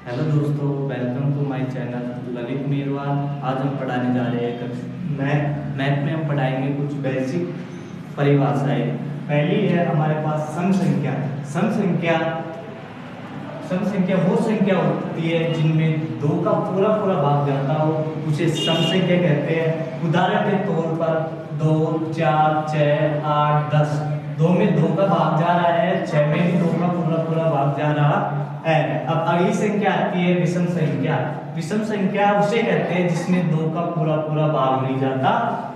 Hello दोस्तों, welcome to my channel Lalit Merwal. आज हम पढ़ाने जा रहे हैं मैथ में हम पढ़ाएंगे कुछ बेसिक परिभाषाएं। पहली है हमारे पास सम संख्या। सम संख्या वो संख्या होती है जिनमें दो का पूरा पूरा भाग जाता हो, उसे सम संख्या कहते हैं। उदाहरण के तौर पर 2, 4, 6, 8, 10। 2 में 2 का भाग जा रहा है, 6 में भी 2 का पूरा पूरा भाग जा रहा है। अब अगली संख्या आती है विषम संख्या। विषम संख्या उसे कहते हैं जिसमें 2 का पूरा पूरा भाग नहीं जाता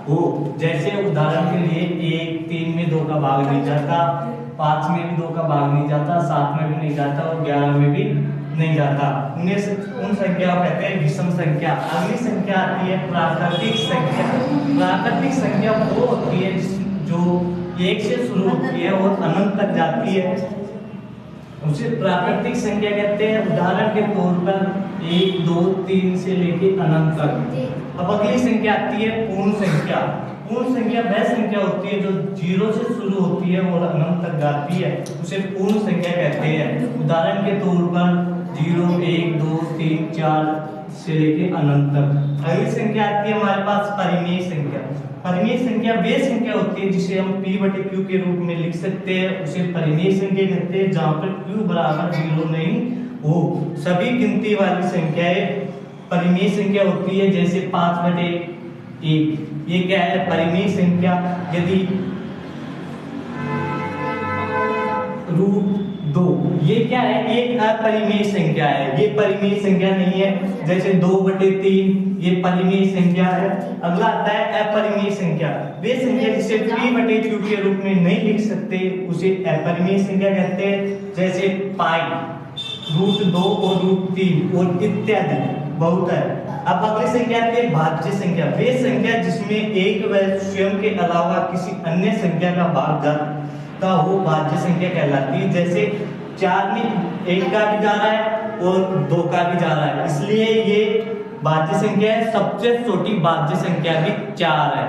हो। जैसे उदाहरण के लिए 1, 3 में 2 का भाग नहीं जाता, 5 में भी 2 का भाग नहीं जाता, 7 में भी नहीं जाता और 11 में भी नहीं जाता। उन संख्या को कहते हैं विषम संख्या। अगली संख्या आती है प्राकृतिक संख्या। प्राकृतिक संख्या वो होती है जो 1 से शुरू होती है और अनंत तक जाती है, उसे प्राकृतिक संख्या कहते हैं। उदाहरण के तौर पर 1, 2, 3 से लेकर अनंत तक। अब अगली संख्या आती है पूर्ण संख्या। पूर्ण संख्या वह संख्या होती है जो 0 से शुरू होती है और अनंत तक जाती है, उसे पूर्ण संख्या कहते हैं। उदाहरण के तौर पर 0, 1, 2, 3, 4 से लेकर अनंत तक। अगली संख्या आती है हमारे पास परिमेय संख्या। परिमेय संख्या वे संख्या होती है जिसे हम p/q के रूप में लिख सकते हैं, उसे परिमेय संख्या कहते हैं। जहां पर q बराबर 0 नहीं हो। सभी गिनती वाली संख्याएं परिमेय संख्या होती है, जैसे 5/1। ये क्या है? परिमेय संख्या। यदि √2, ये क्या है? एक अपरिमेय संख्या है, ये परिमेय संख्या नहीं है। जैसे 2/3, ये परिमेय संख्या है। अगला आता है अपरिमेय संख्या। वे संख्या जिसे p/q के रूप में नहीं लिख सकते, उसे अपरिमेय संख्या कहते हैं। जैसे पाई, √2 और √3 और इत्यादि बहुत है। अब अगली संख्या आती है भाज्य संख्या। वे संख्या जिसमें एक व स्वयं के अलावा किसी अन्य संख्या का भाग जाता हो, भाज्य संख्या कहलाती है। जैसे 4 में 1 का भी जा रहा है और 2 का भी जा रहा है, इसलिए ये भाज्य संख्या है। सबसे छोटी भाज्य संख्या भी 4 है।